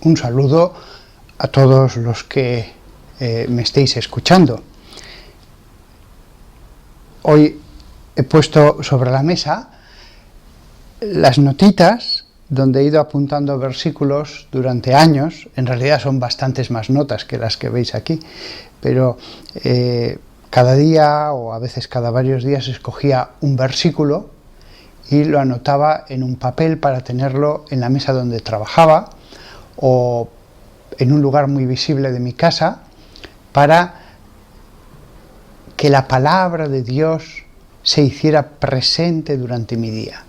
un saludo a todos los que me estéis escuchando. Hoy he puesto sobre la mesa las notitas donde he ido apuntando versículos durante años. En realidad son bastantes más notas que las que veis aquí, pero cada día o a veces cada varios días escogía un versículo y lo anotaba en un papel para tenerlo en la mesa donde trabajaba o en un lugar muy visible de mi casa, para que la palabra de Dios se hiciera presente durante mi día,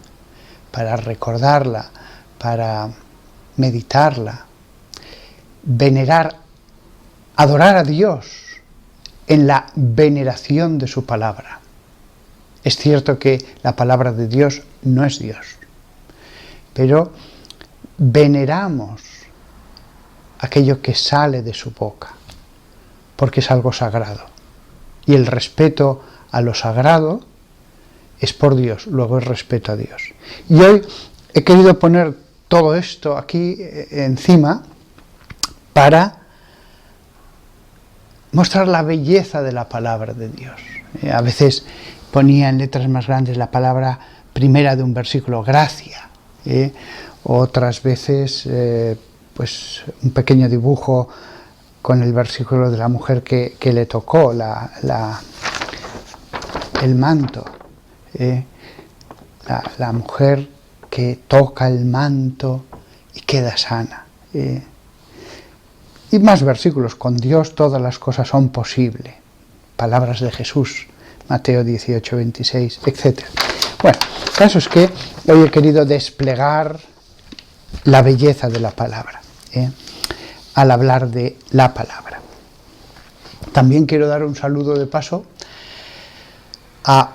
para recordarla, para meditarla, venerar, adorar a Dios en la veneración de su palabra. Es cierto que la palabra de Dios no es Dios, pero veneramos aquello que sale de su boca, porque es algo sagrado. Y el respeto a lo sagrado es por Dios, luego es respeto a Dios. Y hoy he querido poner todo esto aquí encima para mostrar la belleza de la palabra de Dios. A veces ponía en letras más grandes la palabra primera de un versículo, gracia. Otras veces pues un pequeño dibujo con el versículo de la mujer que le tocó el manto. La mujer que toca el manto y queda sana. Y más versículos, con Dios todas las cosas son posibles. Palabras de Jesús, Mateo 18, 26, etc. Bueno, el caso es que hoy he querido desplegar la belleza de la palabra, al hablar de la palabra. También quiero dar un saludo de paso a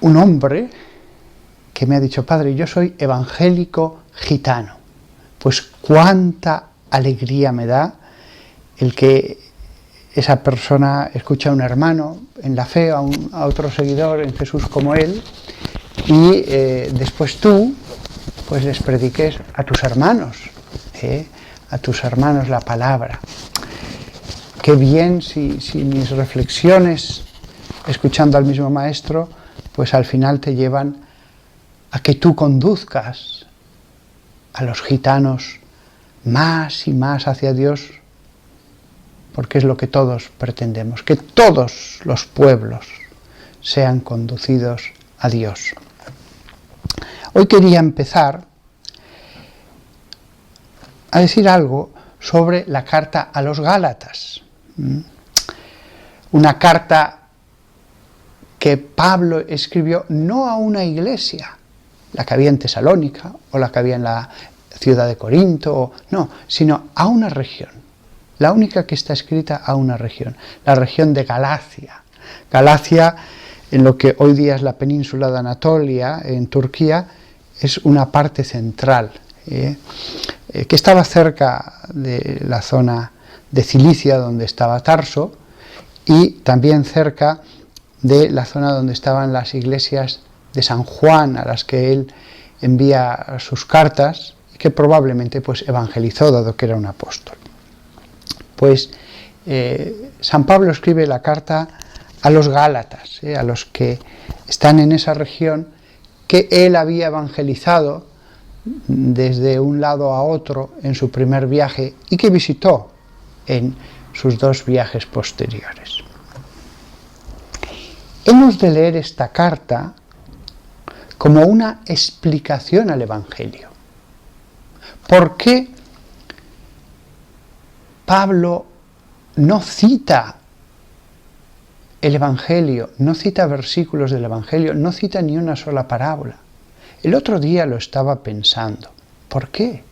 un hombre que me ha dicho, padre, yo soy evangélico gitano. Pues cuánta alegría me da el que esa persona escucha a un hermano en la fe, a otro seguidor en Jesús como él, y después tú pues les prediques a tus hermanos la palabra. Qué bien si mis reflexiones, escuchando al mismo maestro, pues al final te llevan a que tú conduzcas a los gitanos más y más hacia Dios, porque es lo que todos pretendemos, que todos los pueblos sean conducidos a Dios. Hoy quería empezar a decir algo sobre la carta a los Gálatas. Una carta que Pablo escribió no a una iglesia, la que había en Tesalónica o la que había en la ciudad de Corinto, no, sino a una región. La única que está escrita a una región, la región de Galacia. Galacia, en lo que hoy día es la península de Anatolia, en Turquía, es una parte central, que estaba cerca de la zona de Cilicia, donde estaba Tarso, y también cerca de la zona donde estaban las iglesias de San Juan, a las que él envía sus cartas, y que probablemente pues evangelizó, dado que era un apóstol. Pues San Pablo escribe la carta a los Gálatas, a los que están en esa región que él había evangelizado desde un lado a otro en su primer viaje y que visitó en sus dos viajes posteriores. Hemos de leer esta carta como una explicación al Evangelio. ¿Por qué Pablo no cita el Evangelio, no cita versículos del Evangelio, no cita ni una sola parábola? El otro día lo estaba pensando. ¿Por qué?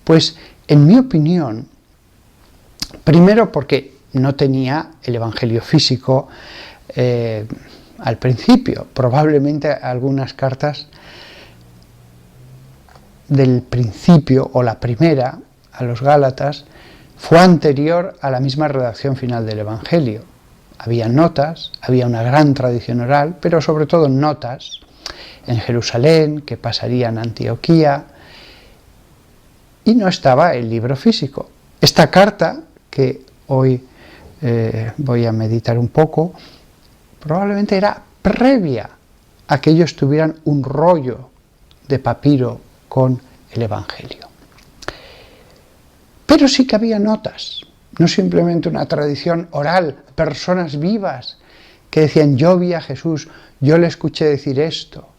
Pues, en mi opinión, primero porque no tenía el Evangelio físico al principio. Probablemente algunas cartas del principio o la primera a los Gálatas fue anterior a la misma redacción final del Evangelio. Había notas, había una gran tradición oral, pero sobre todo notas en Jerusalén, que pasarían a Antioquía, y no estaba el libro físico. Esta carta, que hoy voy a meditar un poco, probablemente era previa a que ellos tuvieran un rollo de papiro con el Evangelio. Pero sí que había notas, no simplemente una tradición oral, personas vivas que decían: yo vi a Jesús, yo le escuché decir esto,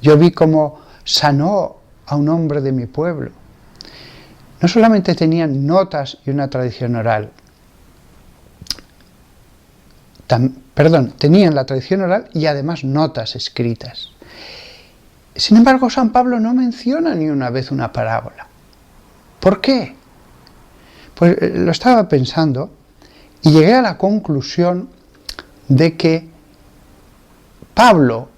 yo vi cómo sanó a un hombre de mi pueblo. No solamente tenían notas y una tradición oral, tenían la tradición oral y además notas escritas. Sin embargo, San Pablo no menciona ni una vez una parábola. ¿Por qué? Pues lo estaba pensando y llegué a la conclusión de que Pablo,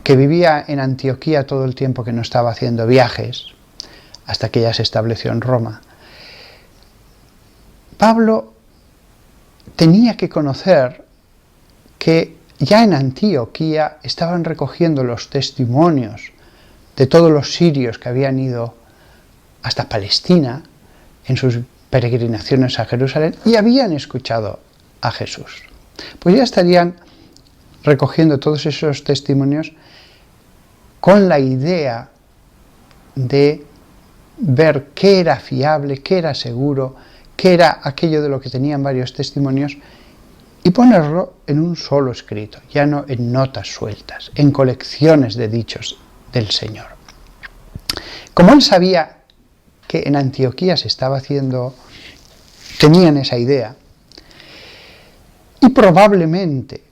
que vivía en Antioquía todo el tiempo que no estaba haciendo viajes, hasta que ya se estableció en Roma, Pablo tenía que conocer que ya en Antioquía estaban recogiendo los testimonios de todos los sirios que habían ido hasta Palestina en sus peregrinaciones a Jerusalén y habían escuchado a Jesús. Pues ya estarían recogiendo todos esos testimonios con la idea de ver qué era fiable, qué era seguro, qué era aquello de lo que tenían varios testimonios, y ponerlo en un solo escrito, ya no en notas sueltas, en colecciones de dichos del Señor. Como él sabía que en Antioquía se estaba haciendo, tenían esa idea, y probablemente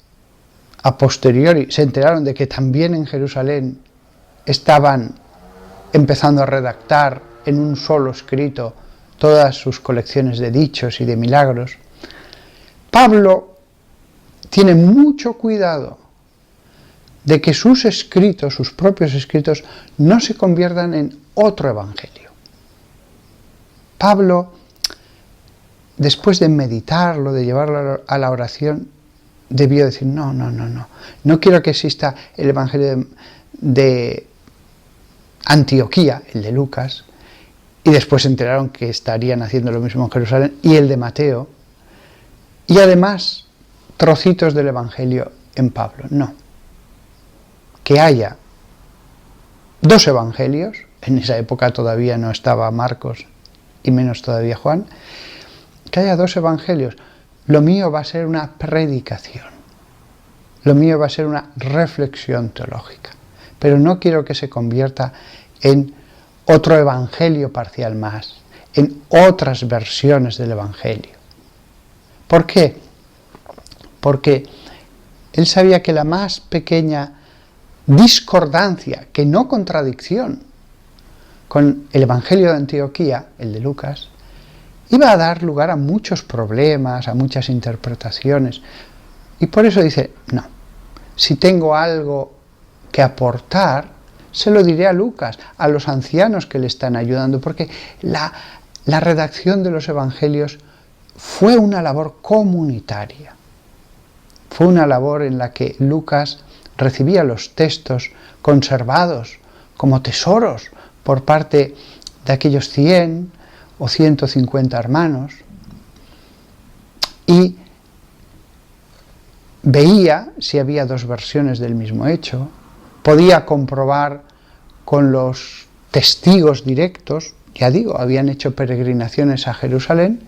a posteriori se enteraron de que también en Jerusalén estaban empezando a redactar en un solo escrito todas sus colecciones de dichos y de milagros, Pablo tiene mucho cuidado de que sus escritos, sus propios escritos, no se conviertan en otro evangelio. Pablo, después de meditarlo, de llevarlo a la oración, debió decir: no quiero que exista el evangelio de Antioquía, el de Lucas, y después se enteraron que estarían haciendo lo mismo en Jerusalén, y el de Mateo, y además trocitos del Evangelio en Pablo. No. Que haya dos evangelios, en esa época todavía no estaba Marcos y menos todavía Juan, que haya dos evangelios. Lo mío va a ser una predicación, lo mío va a ser una reflexión teológica, pero no quiero que se convierta en otro evangelio parcial más, en otras versiones del Evangelio. ¿Por qué? Porque él sabía que la más pequeña discordancia, que no contradicción, con el Evangelio de Antioquía, el de Lucas, iba a dar lugar a muchos problemas, a muchas interpretaciones. Y por eso dice: no, si tengo algo que aportar, se lo diré a Lucas, a los ancianos que le están ayudando, porque la redacción de los evangelios fue una labor comunitaria. Fue una labor en la que Lucas recibía los textos conservados como tesoros por parte de aquellos 100 o 150 hermanos, y veía si había dos versiones del mismo hecho, podía comprobar con los testigos directos. Ya digo, habían hecho peregrinaciones a Jerusalén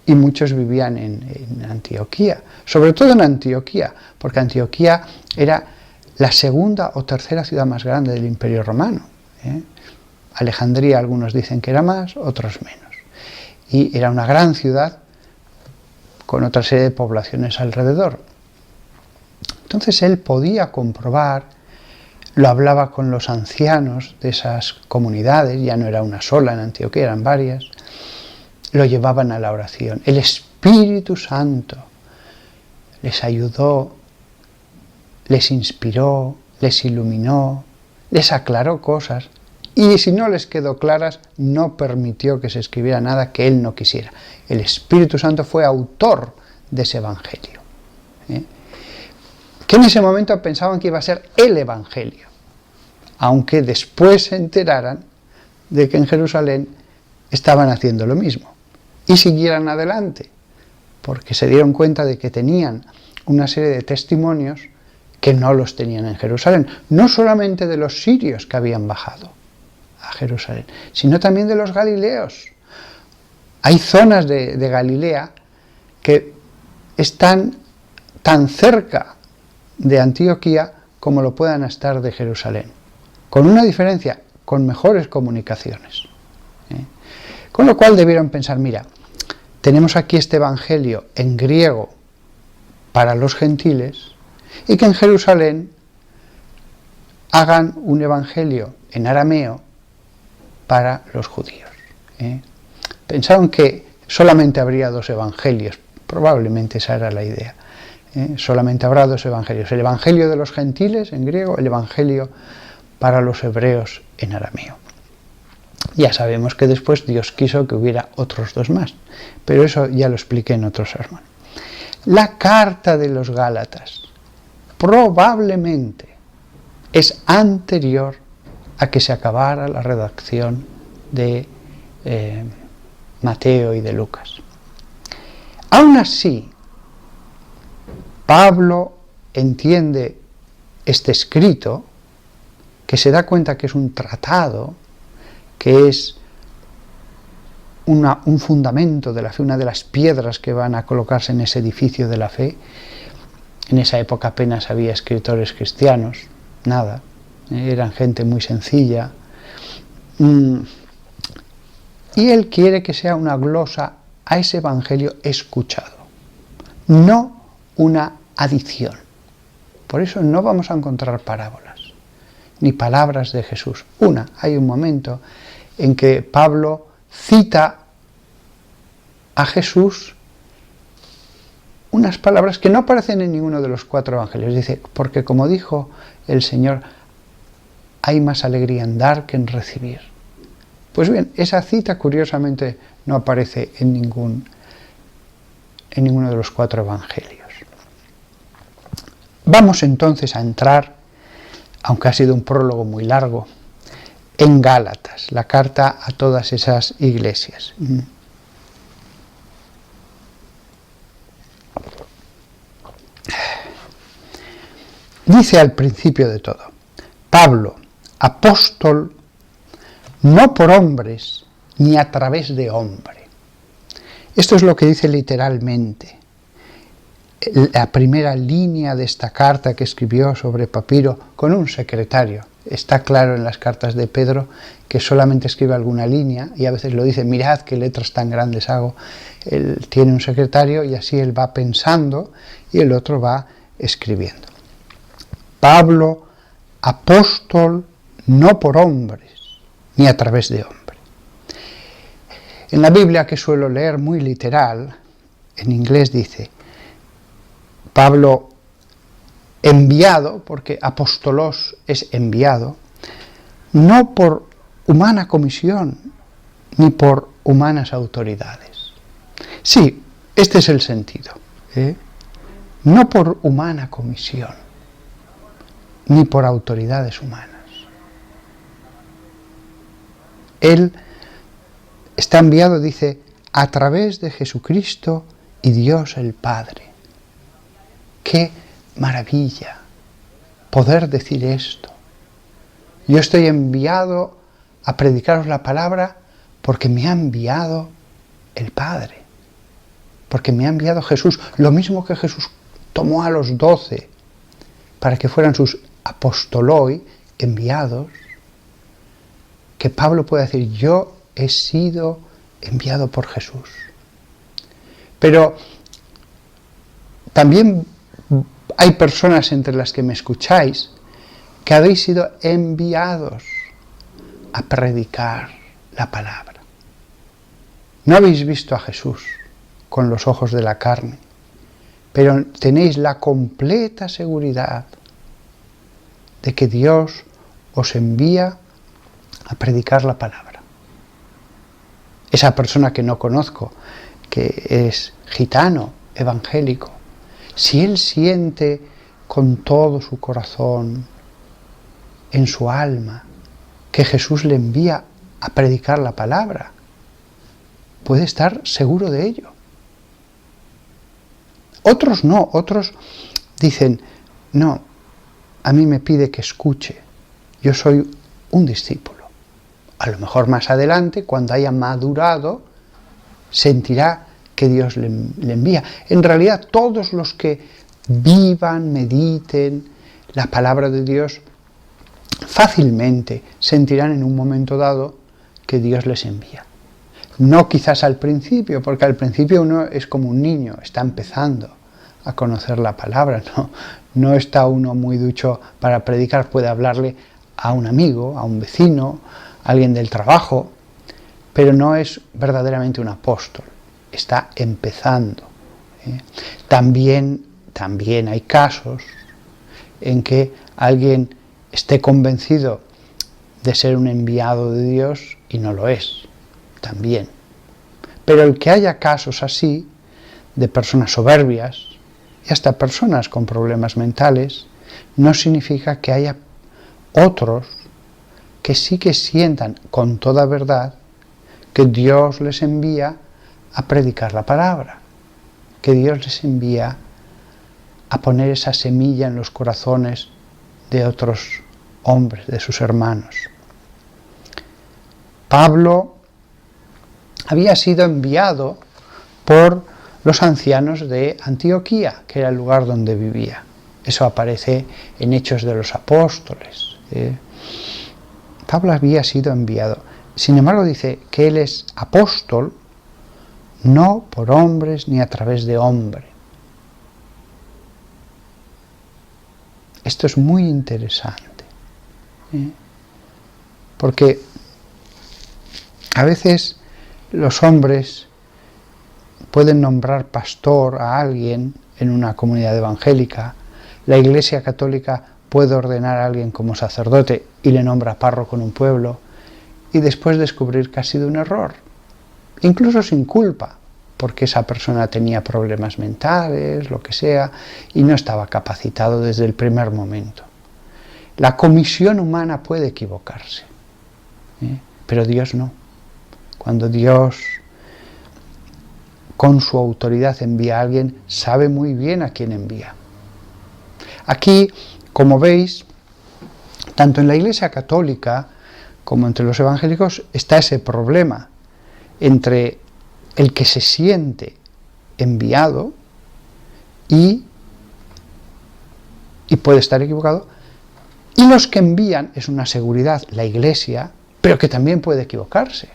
y muchos vivían en Antioquía, sobre todo en Antioquía, porque Antioquía era la segunda o tercera ciudad más grande del Imperio Romano. Alejandría, algunos dicen que era más, otros menos. Y era una gran ciudad con otra serie de poblaciones alrededor. Entonces él podía comprobar, lo hablaba con los ancianos de esas comunidades, ya no era una sola en Antioquía, eran varias, lo llevaban a la oración. El Espíritu Santo les ayudó, les inspiró, les iluminó, les aclaró cosas, y si no les quedó claras, no permitió que se escribiera nada que él no quisiera. El Espíritu Santo fue autor de ese evangelio, que en ese momento pensaban que iba a ser el evangelio, aunque después se enteraran de que en Jerusalén estaban haciendo lo mismo y siguieran adelante, porque se dieron cuenta de que tenían una serie de testimonios que no los tenían en Jerusalén, no solamente de los sirios que habían bajado a Jerusalén, sino también de los galileos. Hay zonas de Galilea que están tan cerca de Antioquía como lo puedan estar de Jerusalén, con una diferencia, con mejores comunicaciones. Con lo cual debieron pensar, mira, tenemos aquí este evangelio en griego para los gentiles y que en Jerusalén hagan un evangelio en arameo para los judíos. Pensaron que solamente habría dos evangelios, probablemente esa era la idea. Solamente habrá dos evangelios, el evangelio de los gentiles en griego, el evangelio para los hebreos en arameo. Ya sabemos que después Dios quiso que hubiera otros dos más, pero eso ya lo expliqué en otro sermón. La carta de los Gálatas probablemente es anterior a que se acabara la redacción de Mateo y de Lucas. Aún así, Pablo entiende este escrito, que se da cuenta que es un tratado, que es un fundamento de la fe, una de las piedras que van a colocarse en ese edificio de la fe. En esa época apenas había escritores cristianos, nada, eran gente muy sencilla. Y él quiere que sea una glosa a ese evangelio escuchado, no una adición. Por eso no vamos a encontrar parábolas, ni palabras de Jesús. Hay un momento en que Pablo cita a Jesús unas palabras que no aparecen en ninguno de los 4 evangelios. Dice, porque como dijo el Señor, hay más alegría en dar que en recibir. Pues bien, esa cita curiosamente no aparece en ninguno de los 4 evangelios. Vamos entonces a entrar, aunque ha sido un prólogo muy largo, en Gálatas, la carta a todas esas iglesias. Dice al principio de todo, Pablo, apóstol, no por hombres, ni a través de hombre. Esto es lo que dice literalmente. La primera línea de esta carta que escribió sobre papiro con un secretario. Está claro en las cartas de Pedro que solamente escribe alguna línea y a veces lo dice, mirad qué letras tan grandes hago. Él tiene un secretario y así él va pensando y el otro va escribiendo. Pablo, apóstol, no por hombres, ni a través de hombre. En la Biblia, que suelo leer muy literal, en inglés dice, Pablo enviado, porque apóstolos es enviado, no por humana comisión, ni por humanas autoridades. Sí, este es el sentido, no por humana comisión, ni por autoridades humanas. Él está enviado, dice, a través de Jesucristo y Dios el Padre. ¡Qué maravilla poder decir esto! Yo estoy enviado a predicaros la palabra porque me ha enviado el Padre, porque me ha enviado Jesús, lo mismo que Jesús tomó a los 12 para que fueran sus apostoloi, enviados, que Pablo puede decir, yo he sido enviado por Jesús. Pero también hay personas entre las que me escucháis que habéis sido enviados a predicar la palabra. No habéis visto a Jesús con los ojos de la carne, pero tenéis la completa seguridad de que Dios os envía a predicar la palabra. Esa persona que no conozco, que es gitano, evangélico, si él siente con todo su corazón, en su alma, que Jesús le envía a predicar la palabra. Puede estar seguro de ello. Otros no, otros dicen, no, a mí me pide que escuche, yo soy un discípulo. A lo mejor más adelante, cuando haya madurado, sentirá que Dios le envía. En realidad, todos los que vivan, mediten la palabra de Dios, fácilmente sentirán en un momento dado que Dios les envía. No quizás al principio, porque al principio uno es como un niño, está empezando a conocer la palabra, no está uno muy ducho para predicar, puede hablarle a un amigo, a un vecino, a alguien del trabajo, pero no es verdaderamente un apóstol, está empezando. También hay casos en que alguien esté convencido de ser un enviado de Dios y no lo es, también. Pero el que haya casos así, de personas soberbias y hasta personas con problemas mentales, no significa que haya otros que sí que sientan con toda verdad que Dios les envía a predicar la palabra, que Dios les envía a poner esa semilla en los corazones de otros hombres, de sus hermanos. Pablo había sido enviado por los ancianos de Antioquía, que era el lugar donde vivía. Eso aparece en Hechos de los Apóstoles. Pablo había sido enviado. Sin embargo, dice que él es apóstol no por hombres ni a través de hombre. Esto es muy interesante, porque a veces los hombres pueden nombrar pastor a alguien en una comunidad evangélica, la Iglesia Católica puede ordenar a alguien como sacerdote y le nombra párroco en un pueblo, y después descubrir que ha sido un error, incluso sin culpa, porque esa persona tenía problemas mentales, lo que sea, y no estaba capacitado desde el primer momento. La comisión humana puede equivocarse, pero Dios no. Cuando Dios, con su autoridad, envía a alguien, sabe muy bien a quién envía. Aquí, como veis, tanto en la Iglesia Católica como entre los evangélicos está ese problema entre el que se siente enviado y puede estar equivocado, y los que envían es una seguridad, la Iglesia, pero que también puede equivocarse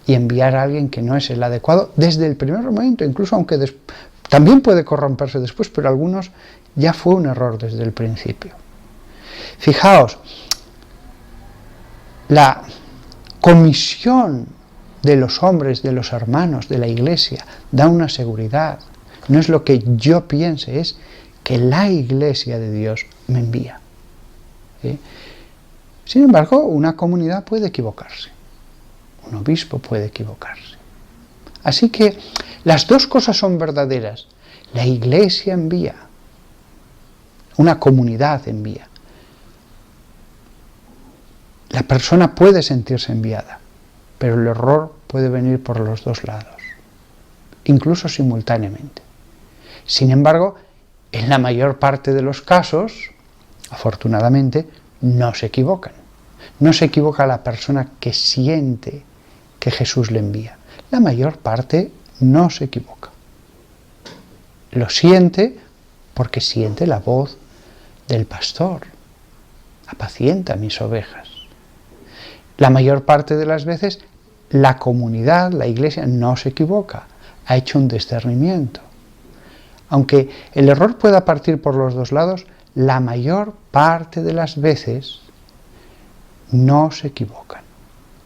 y enviar a alguien que no es el adecuado desde el primer momento, incluso aunque también puede corromperse después, pero algunos ya fue un error desde el principio. Fijaos, la comisión de los hombres, de los hermanos, de la Iglesia, da una seguridad. No es lo que yo piense, es que la Iglesia de Dios me envía. Sin embargo, una comunidad puede equivocarse. Un obispo puede equivocarse. Así que las dos cosas son verdaderas. La Iglesia envía. Una comunidad envía. La persona puede sentirse enviada, pero el error puede venir por los dos lados, incluso simultáneamente. Sin embargo, en la mayor parte de los casos, afortunadamente, no se equivocan. No se equivoca la persona que siente que Jesús le envía. La mayor parte no se equivoca. Lo siente porque siente la voz del pastor. Apacienta mis ovejas. La mayor parte de las veces la comunidad, la Iglesia, no se equivoca, ha hecho un discernimiento. Aunque el error pueda partir por los dos lados, la mayor parte de las veces no se equivocan.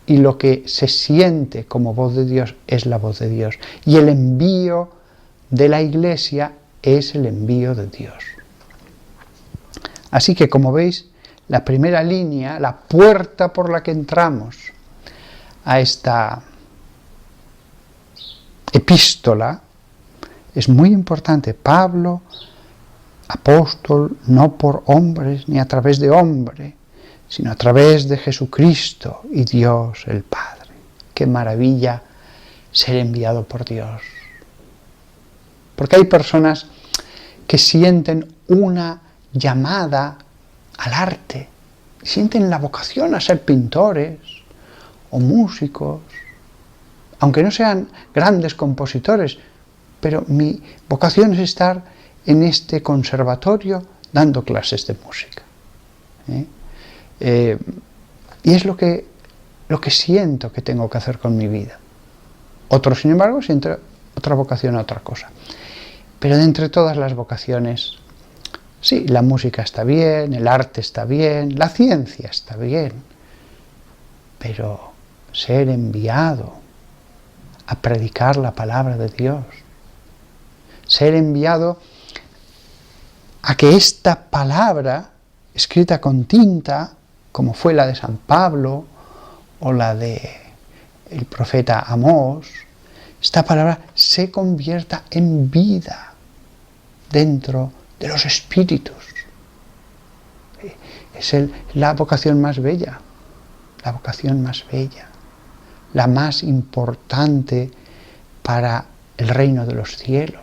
Y lo que se siente como voz de Dios es la voz de Dios. Y el envío de la Iglesia es el envío de Dios. Así que, como veis, la primera línea, la puerta por la que entramos a esta epístola, es muy importante. Pablo, apóstol, no por hombres ni a través de hombre, sino a través de Jesucristo y Dios el Padre. ¡Qué maravilla ser enviado por Dios! Porque hay personas que sienten una llamada al arte, sienten la vocación a ser pintores o músicos, aunque no sean grandes compositores, pero mi vocación es estar en este conservatorio dando clases de música. Y es lo que siento que tengo que hacer con mi vida. Otros, sin embargo, sienten otra vocación a otra cosa. Pero de entre todas las vocaciones, sí, la música está bien, el arte está bien, la ciencia está bien, pero ser enviado a predicar la palabra de Dios, ser enviado a que esta palabra, escrita con tinta, como fue la de San Pablo o la de el profeta Amós, esta palabra se convierta en vida dentro de los espíritus. Es la vocación más bella, la vocación más bella, la más importante para el reino de los cielos.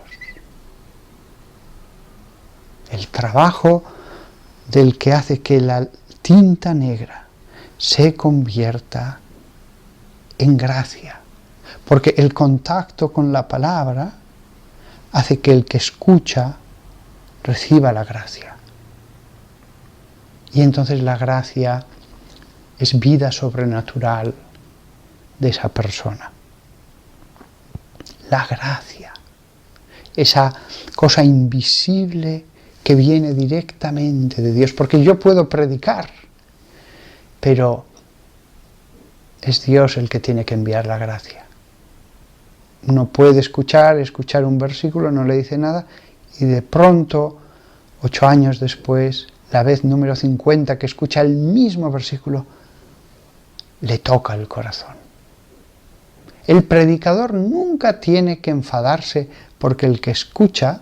El trabajo del que hace que la tinta negra se convierta en gracia, porque el contacto con la palabra hace que el que escucha reciba la gracia. Y entonces la gracia es vida sobrenatural de esa persona. La gracia, esa cosa invisible que viene directamente de Dios, porque yo puedo predicar, pero es Dios el que tiene que enviar la gracia. Uno puede escuchar un versículo, no le dice nada, y de pronto, 8 años después, la vez número 50 que escucha el mismo versículo, le toca el corazón. El predicador nunca tiene que enfadarse porque el que escucha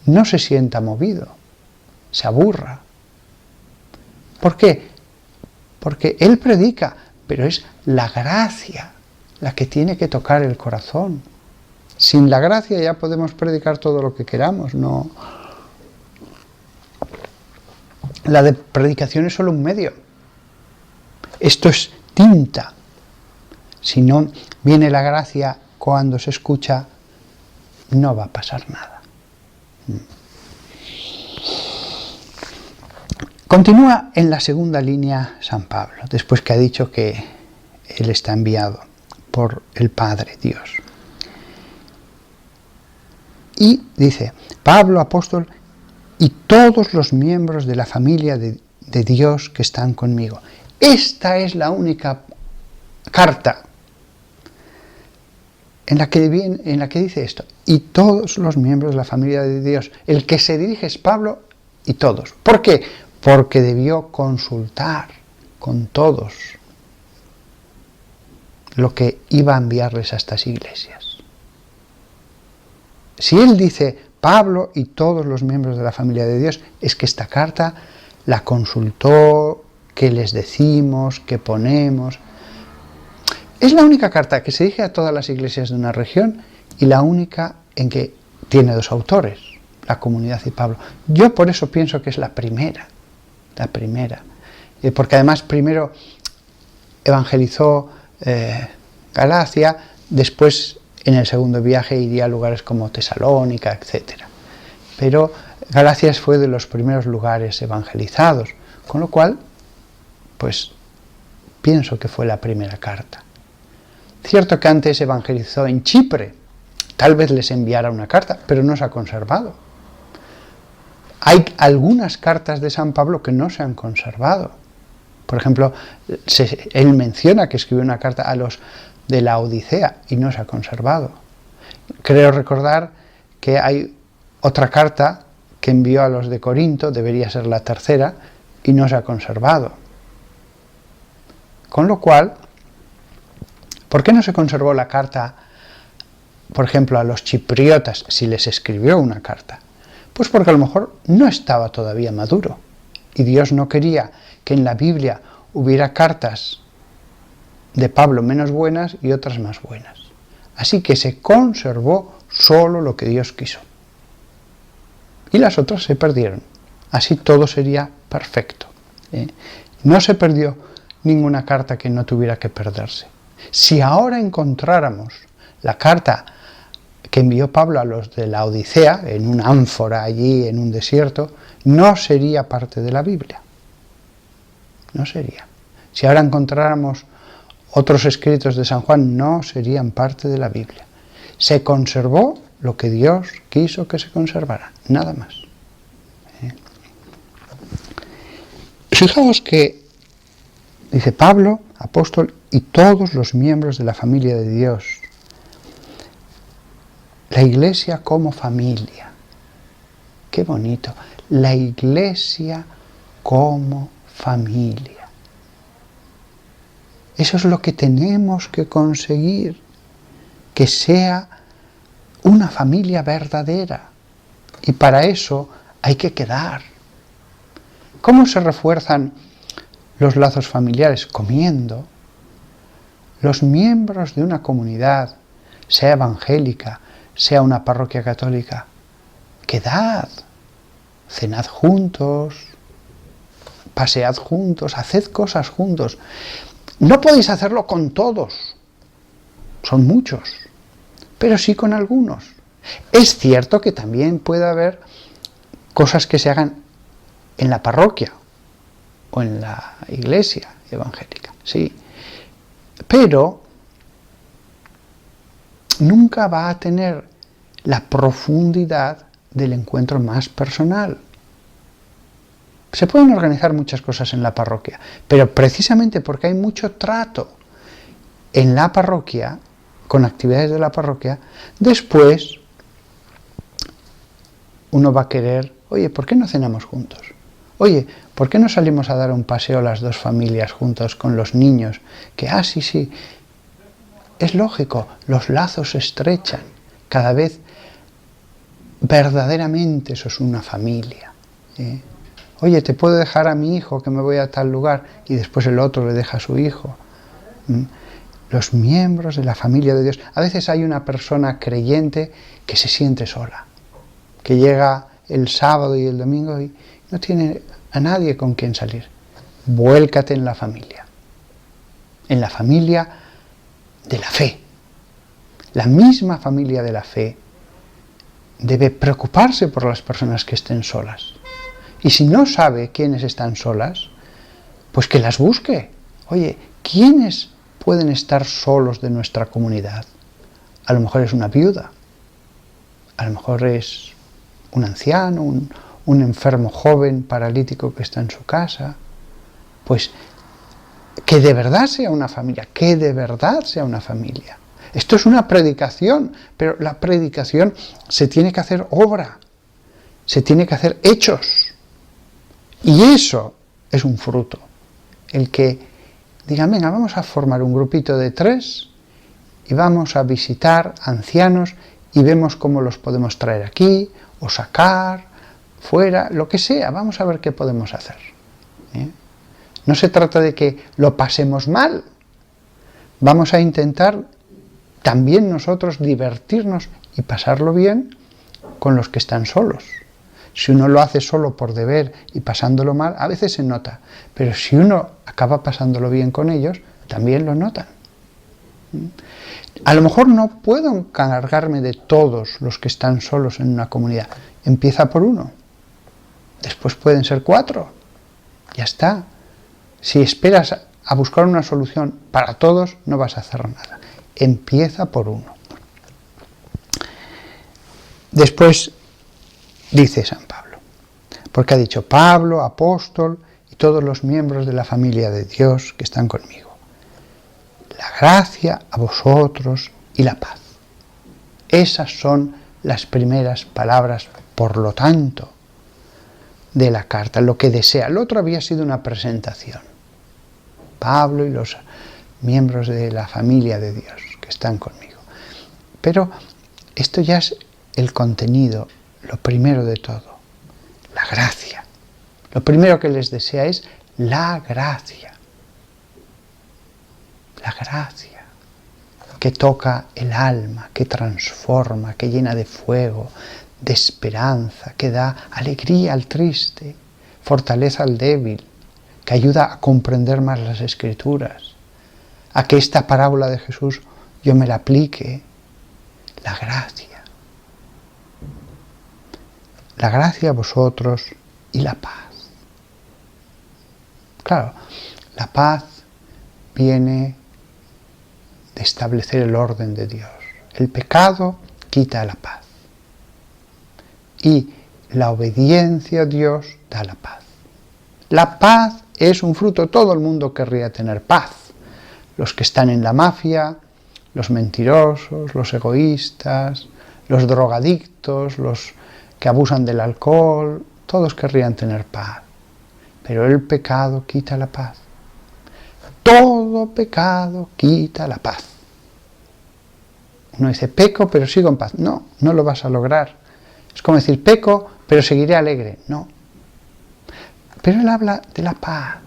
no se sienta movido, se aburra. ¿Por qué? Porque él predica, pero es la gracia la que tiene que tocar el corazón. Sin la gracia ya podemos predicar todo lo que queramos, no. La de predicación es solo un medio. Esto es tinta. Si no viene la gracia cuando se escucha, no va a pasar nada. Continúa en la segunda línea San Pablo, después que ha dicho que él está enviado por el Padre Dios. Y dice, Pablo, apóstol, y todos los miembros de la familia de Dios que están conmigo. Esta es la única carta en la que dice esto. Y todos los miembros de la familia de Dios. El que se dirige es Pablo y todos. ¿Por qué? Porque debió consultar con todos lo que iba a enviarles a estas iglesias. Si él dice Pablo y todos los miembros de la familia de Dios, es que esta carta la consultó, qué les decimos, qué ponemos. Es la única carta que se dirige a todas las iglesias de una región y la única en que tiene 2 autores, la comunidad y Pablo. Yo por eso pienso que es la primera, porque además primero evangelizó Galacia, después en el segundo viaje iría a lugares como Tesalónica, etc. Pero Galacia fue de los primeros lugares evangelizados, con lo cual, pues, pienso que fue la primera carta. Cierto que antes evangelizó en Chipre, tal vez les enviara una carta, pero no se ha conservado. Hay algunas cartas de San Pablo que no se han conservado. Por ejemplo, él menciona que escribió una carta a los de la Odisea y no se ha conservado. Creo recordar que hay otra carta que envió a los de Corinto, debería ser la tercera, y no se ha conservado. Con lo cual, ¿por qué no se conservó la carta, por ejemplo, a los chipriotas, si les escribió una carta? Pues porque a lo mejor no estaba todavía maduro, y Dios no quería que en la Biblia hubiera cartas de Pablo menos buenas y otras más buenas. Así que se conservó solo lo que Dios quiso. Y las otras se perdieron. Así todo sería perfecto. No se perdió ninguna carta que no tuviera que perderse. Si ahora encontráramos la carta que envió Pablo a los de la Odisea, en una ánfora allí en un desierto, no sería parte de la Biblia. No sería. Si ahora encontráramos otros escritos de San Juan, no serían parte de la Biblia. Se conservó lo que Dios quiso que se conservara, nada más. Fijaos que dice Pablo, apóstol, y todos los miembros de la familia de Dios. La Iglesia como familia. Qué bonito. La Iglesia como familia. Eso es lo que tenemos que conseguir, que sea una familia verdadera. Y para eso hay que quedar. ¿Cómo se refuerzan los lazos familiares? Comiendo. Los miembros de una comunidad, sea evangélica, sea una parroquia católica, quedad, cenad juntos, pasead juntos, haced cosas juntos. No podéis hacerlo con todos, son muchos, pero sí con algunos. Es cierto que también puede haber cosas que se hagan en la parroquia o en la iglesia evangélica, sí, pero nunca va a tener la profundidad del encuentro más personal. Se pueden organizar muchas cosas en la parroquia, pero precisamente porque hay mucho trato en la parroquia, con actividades de la parroquia, después uno va a querer, oye, ¿por qué no cenamos juntos? Oye, ¿por qué no salimos a dar un paseo las dos familias juntos con los niños? Que, sí, es lógico, los lazos se estrechan, cada vez verdaderamente eso es una familia. Oye, ¿te puedo dejar a mi hijo que me voy a tal lugar? Y después el otro le deja a su hijo. Los miembros de la familia de Dios. A veces hay una persona creyente que se siente sola, que llega el sábado y el domingo y no tiene a nadie con quien salir. Vuélcate en la familia de la fe. La misma familia de la fe debe preocuparse por las personas que estén solas. Y si no sabe quiénes están solas, pues que las busque. Oye, ¿quiénes pueden estar solos de nuestra comunidad? A lo mejor es una viuda, a lo mejor es un anciano, un enfermo joven, paralítico que está en su casa. Pues que de verdad sea una familia, que de verdad sea una familia. Esto es una predicación, pero la predicación se tiene que hacer obra, se tiene que hacer hechos. Y eso es un fruto. El que digan, venga, vamos a formar un grupito de 3 y vamos a visitar ancianos y vemos cómo los podemos traer aquí o sacar fuera, lo que sea, vamos a ver qué podemos hacer. No se trata de que lo pasemos mal, vamos a intentar también nosotros divertirnos y pasarlo bien con los que están solos. Si uno lo hace solo por deber y pasándolo mal, a veces se nota, pero si uno acaba pasándolo bien con ellos, también lo notan. A lo mejor no puedo encargarme de todos los que están solos en una comunidad. Empieza por 1, después pueden ser 4, ya está. Si esperas a buscar una solución para todos, no vas a hacer nada. Empieza por 1. Después dice San Pablo, porque ha dicho Pablo, apóstol y todos los miembros de la familia de Dios que están conmigo. La gracia a vosotros y la paz. Esas son las primeras palabras, por lo tanto, de la carta, lo que desea. Lo otro había sido una presentación. Pablo y los miembros de la familia de Dios que están conmigo. Pero esto ya es el contenido, lo primero de todo, la gracia. Lo primero que les desea es la gracia. La gracia que toca el alma, que transforma, que llena de fuego, de esperanza, que da alegría al triste, fortaleza al débil, que ayuda a comprender más las Escrituras, a que esta parábola de Jesús yo me la aplique. La gracia. La gracia a vosotros y la paz. Claro, la paz viene de establecer el orden de Dios. El pecado quita la paz. Y la obediencia a Dios da la paz. La paz es un fruto, todo el mundo querría tener paz. Los que están en la mafia, los mentirosos, los egoístas, los drogadictos, los que abusan del alcohol, todos querrían tener paz. Pero el pecado quita la paz. Todo pecado quita la paz. Uno dice, peco pero sigo en paz. No, no lo vas a lograr. Es como decir, peco pero seguiré alegre. No. Pero él habla de la paz.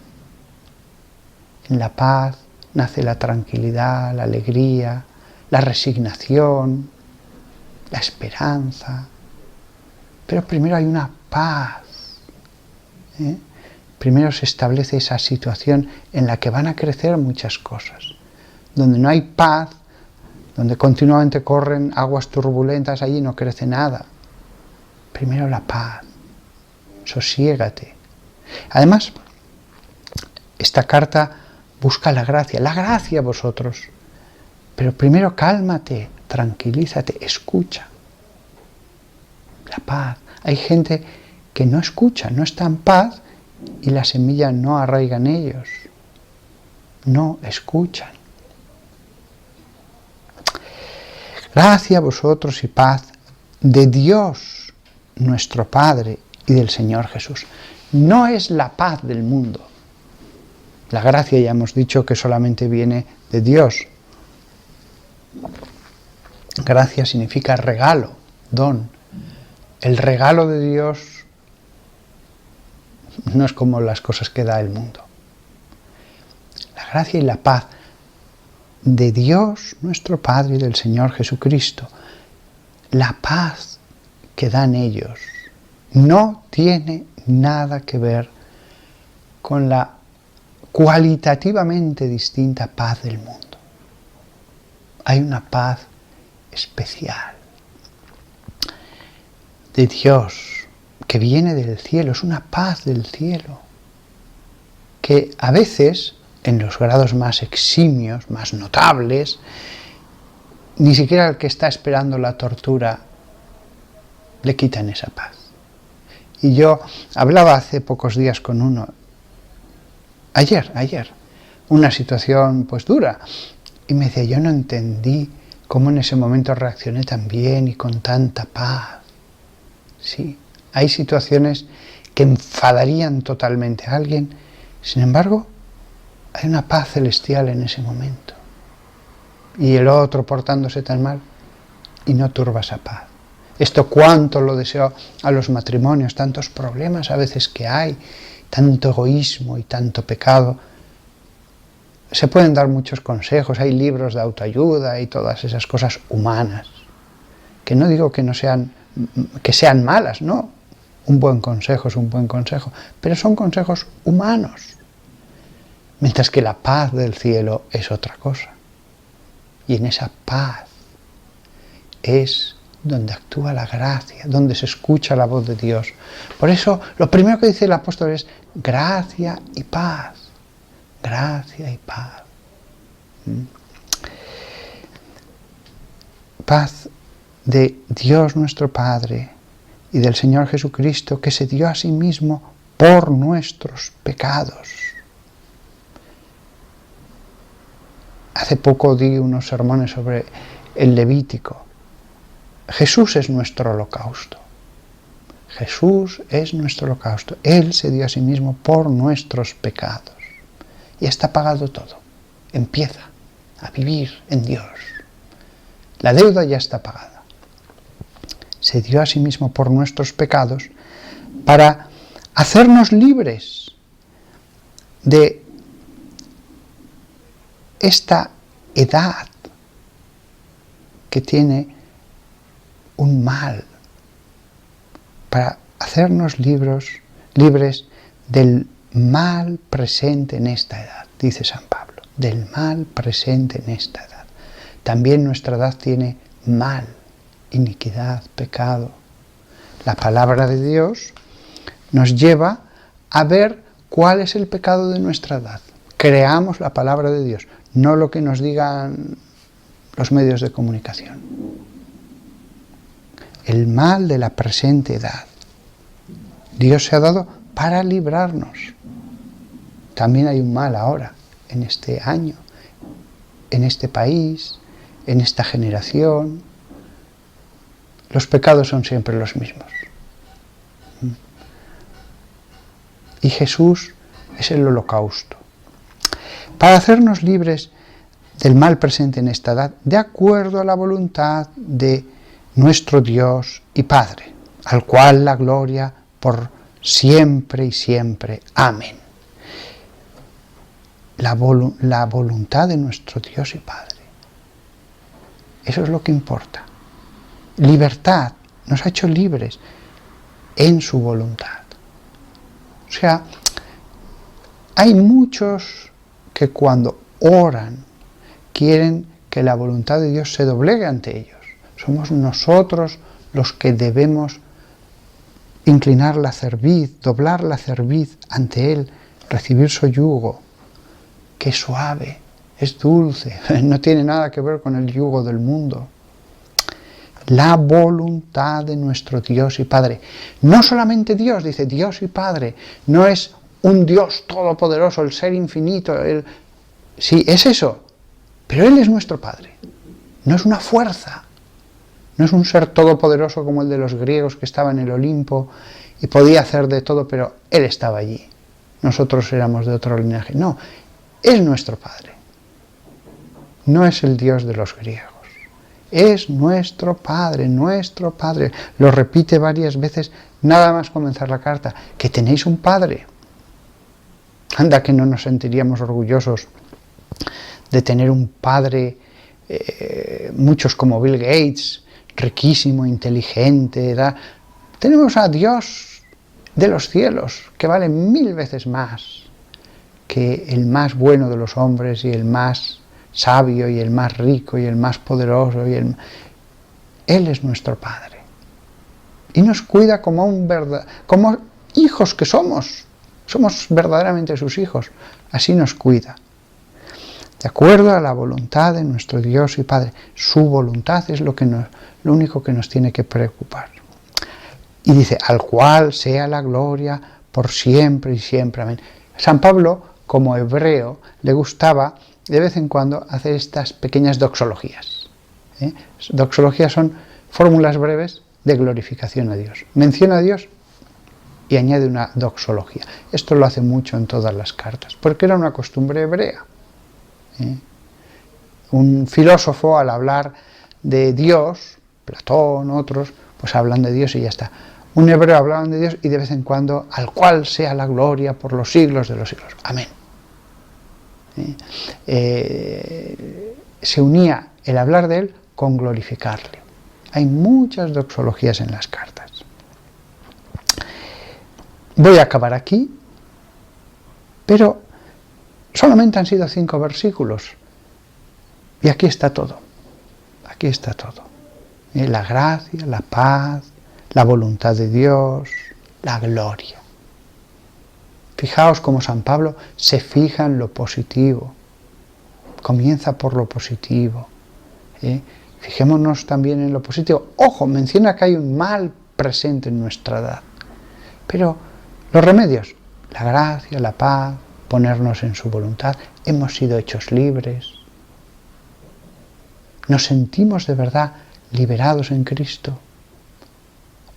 En la paz nace la tranquilidad, la alegría, la resignación, la esperanza. Pero primero hay una paz. Primero se establece esa situación en la que van a crecer muchas cosas. Donde no hay paz, donde continuamente corren aguas turbulentas, allí no crece nada. Primero la paz. Sosiégate. Además, esta carta busca la gracia a vosotros. Pero primero cálmate, tranquilízate, escucha. La paz. Hay gente que no escucha, no está en paz y la semilla no arraiga en ellos. No escuchan. Gracia a vosotros y paz de Dios, nuestro Padre, y del Señor Jesús. No es la paz del mundo. La gracia ya hemos dicho que solamente viene de Dios. Gracia significa regalo, don. El regalo de Dios no es como las cosas que da el mundo. La gracia y la paz de Dios, nuestro Padre, y del Señor Jesucristo. La paz que dan ellos no tiene nada que ver con la cualitativamente distinta paz del mundo. Hay una paz especial de Dios que viene del cielo, es una paz del cielo, que a veces, en los grados más eximios, más notables, ni siquiera el que está esperando la tortura le quitan esa paz. Y yo hablaba hace pocos días con uno, ayer, una situación pues dura, y me decía, yo no entendí cómo en ese momento reaccioné tan bien y con tanta paz. Sí, hay situaciones que enfadarían totalmente a alguien, sin embargo, hay una paz celestial en ese momento. Y el otro portándose tan mal y no turba esa paz. Esto cuánto lo deseo a los matrimonios, tantos problemas a veces que hay, tanto egoísmo y tanto pecado. Se pueden dar muchos consejos, hay libros de autoayuda y todas esas cosas humanas, que no digo que sean malas, no. Un buen consejo es un buen consejo, pero son consejos humanos. Mientras que la paz del cielo es otra cosa. Y en esa paz es donde actúa la gracia, donde se escucha la voz de Dios. Por eso, lo primero que dice el apóstol es gracia y paz. Gracia y paz. Paz de Dios nuestro Padre y del Señor Jesucristo, que se dio a sí mismo por nuestros pecados. Hace poco di unos sermones sobre el Levítico. Jesús es nuestro holocausto. Jesús es nuestro holocausto. Él se dio a sí mismo por nuestros pecados. Y está pagado todo. Empieza a vivir en Dios. La deuda ya está pagada. Se dio a sí mismo por nuestros pecados para hacernos libres de esta edad que tiene un mal, para hacernos libres del mal presente en esta edad, dice San Pablo, del mal presente en esta edad. También nuestra edad tiene mal, iniquidad, pecado. La palabra de Dios nos lleva a ver cuál es el pecado de nuestra edad. Creamos la palabra de Dios, no lo que nos digan los medios de comunicación. El mal de la presente edad. Dios se ha dado para librarnos. También hay un mal ahora, en este año, en este país, en esta generación. Los pecados son siempre los mismos. Y Jesús es el holocausto. Para hacernos libres del mal presente en esta edad, de acuerdo a la voluntad de nuestro Dios y Padre, al cual la gloria por siempre y siempre. Amén. La voluntad de nuestro Dios y Padre. Eso es lo que importa. Libertad. Nos ha hecho libres en su voluntad. O sea, hay muchos que cuando oran quieren que la voluntad de Dios se doblegue ante ellos. Somos nosotros los que debemos inclinar la cerviz, doblar la cerviz ante Él, recibir su yugo, que es suave, es dulce, no tiene nada que ver con el yugo del mundo. La voluntad de nuestro Dios y Padre. No solamente Dios, dice Dios y Padre, no es un Dios todopoderoso, el ser infinito, sí, es eso, pero Él es nuestro Padre, no es una fuerza. No es un ser todopoderoso como el de los griegos que estaba en el Olimpo y podía hacer de todo, pero Él estaba allí. Nosotros éramos de otro linaje. No, es nuestro Padre. No es el Dios de los griegos. Es nuestro Padre, nuestro Padre. Lo repite varias veces nada más comenzar la carta. Que tenéis un Padre. Anda que no nos sentiríamos orgullosos de tener un Padre, muchos como Bill Gates, riquísimo, inteligente. Tenemos a Dios de los cielos, que vale 1000 veces más que el más bueno de los hombres y el más sabio y el más rico y el más poderoso. Él es nuestro Padre. Y nos cuida como hijos que somos. Somos verdaderamente sus hijos. Así nos cuida. De acuerdo a la voluntad de nuestro Dios y Padre. Su voluntad es lo único que nos tiene que preocupar. Y dice, al cual sea la gloria por siempre y siempre. Amén. San Pablo, como hebreo, le gustaba de vez en cuando hacer estas pequeñas doxologías. Doxologías son fórmulas breves de glorificación a Dios. Menciona a Dios y añade una doxología. Esto lo hace mucho en todas las cartas, porque era una costumbre hebrea. Un filósofo, al hablar de Dios, Platón, otros, pues hablan de Dios y ya está. Un hebreo hablaban de Dios y de vez en cuando, al cual sea la gloria por los siglos de los siglos. Amén. Se unía el hablar de Él con glorificarle. Hay muchas doxologías en las cartas. Voy a acabar aquí, pero solamente han sido 5 versículos. Y aquí está todo. Aquí está todo. La gracia, la paz, la voluntad de Dios, la gloria. Fijaos cómo San Pablo se fija en lo positivo. Comienza por lo positivo. Fijémonos también en lo positivo. Ojo, menciona que hay un mal presente en nuestra edad. Pero los remedios, la gracia, la paz, ponernos en su voluntad, hemos sido hechos libres. ¿Nos sentimos de verdad liberados en Cristo?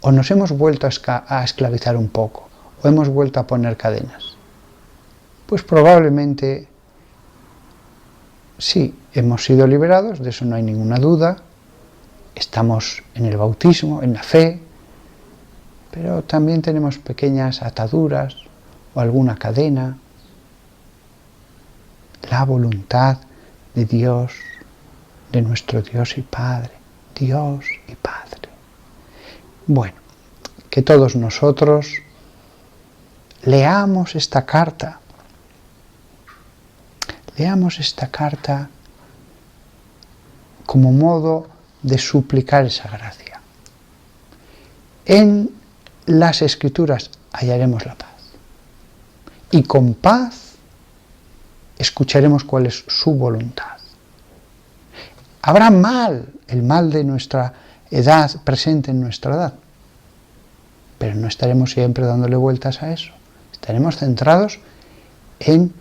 ¿O nos hemos vuelto a esclavizar un poco? ¿O hemos vuelto a poner cadenas? Pues probablemente sí, hemos sido liberados, de eso no hay ninguna duda. Estamos en el bautismo, en la fe, pero también tenemos pequeñas ataduras o alguna cadena. La voluntad de Dios, de nuestro Dios y Padre. Dios y Padre. Bueno, que todos nosotros leamos esta carta. Leamos esta carta como modo de suplicar esa gracia. En las Escrituras hallaremos la paz. Y con paz escucharemos cuál es su voluntad. Habrá mal, el mal de nuestra edad, presente en nuestra edad, pero no estaremos siempre dándole vueltas a eso. Estaremos centrados en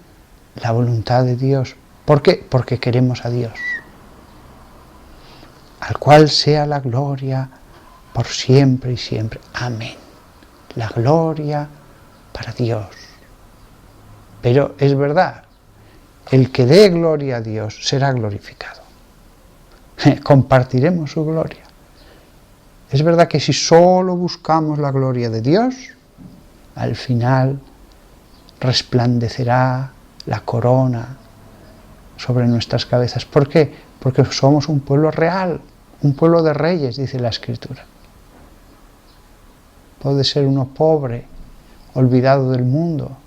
la voluntad de Dios. ¿Por qué? Porque queremos a Dios, al cual sea la gloria por siempre y siempre. Amén. La gloria para Dios. Pero es verdad, el que dé gloria a Dios será glorificado. Compartiremos su gloria. Es verdad que si solo buscamos la gloria de Dios, al final resplandecerá la corona sobre nuestras cabezas. ¿Por qué? Porque somos un pueblo real, un pueblo de reyes, dice la Escritura. Puede ser uno pobre, olvidado del mundo,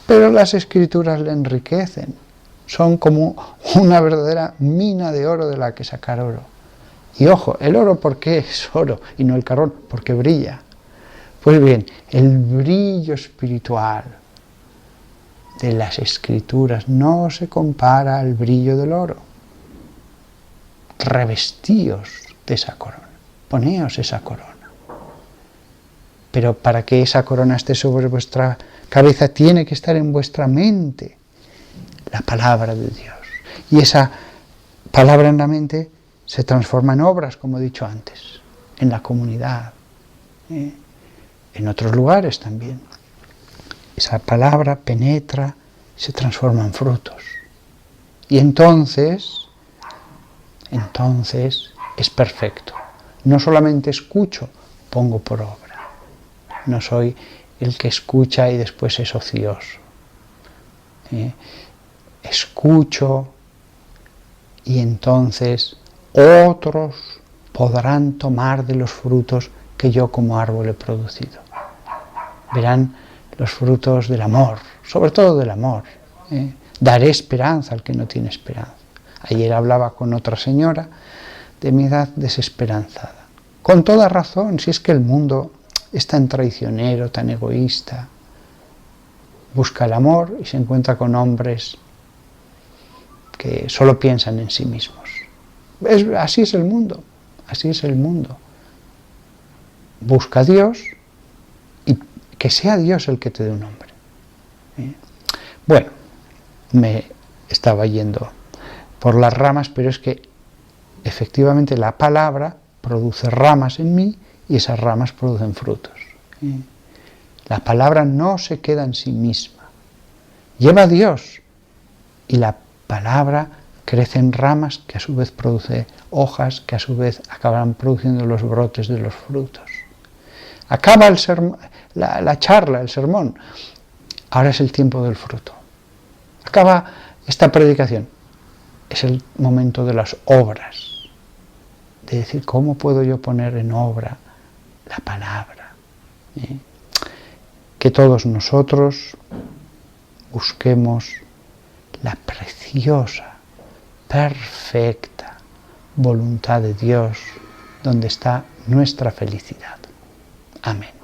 pero las Escrituras le enriquecen. Son como una verdadera mina de oro de la que sacar oro. Y ojo, el oro, ¿por qué es oro y no el carbón? Porque brilla. Pues bien, el brillo espiritual de las Escrituras no se compara al brillo del oro. Revestíos de esa corona, poneos esa corona. Pero para que esa corona esté sobre vuestra cabeza, tiene que estar en vuestra mente la palabra de Dios. Y esa palabra en la mente se transforma en obras, como he dicho antes, en la comunidad, en otros lugares también. Esa palabra penetra, se transforma en frutos. Y entonces es perfecto. No solamente escucho, pongo por obra. No soy el que escucha y después es ocioso. Escucho y entonces otros podrán tomar de los frutos que yo como árbol he producido. Verán los frutos del amor, sobre todo del amor. Daré esperanza al que no tiene esperanza. Ayer hablaba con otra señora de mi edad desesperanzada. Con toda razón, si es que el mundo es tan traicionero, tan egoísta. Busca el amor y se encuentra con hombres que solo piensan en sí mismos. Así es el mundo, así es el mundo. Busca a Dios y que sea Dios el que te dé un hombre. Bueno, me estaba yendo por las ramas, pero es que efectivamente la palabra produce ramas en mí y esas ramas producen frutos. La palabra no se queda en sí misma. Lleva a Dios y la palabra crece en ramas que a su vez produce hojas que a su vez acabarán produciendo los brotes de los frutos. Acaba la charla, el sermón. Ahora es el tiempo del fruto. Acaba esta predicación. Es el momento de las obras. De decir, ¿cómo puedo yo poner en obra la palabra? Que todos nosotros busquemos la preciosa, perfecta voluntad de Dios, donde está nuestra felicidad. Amén.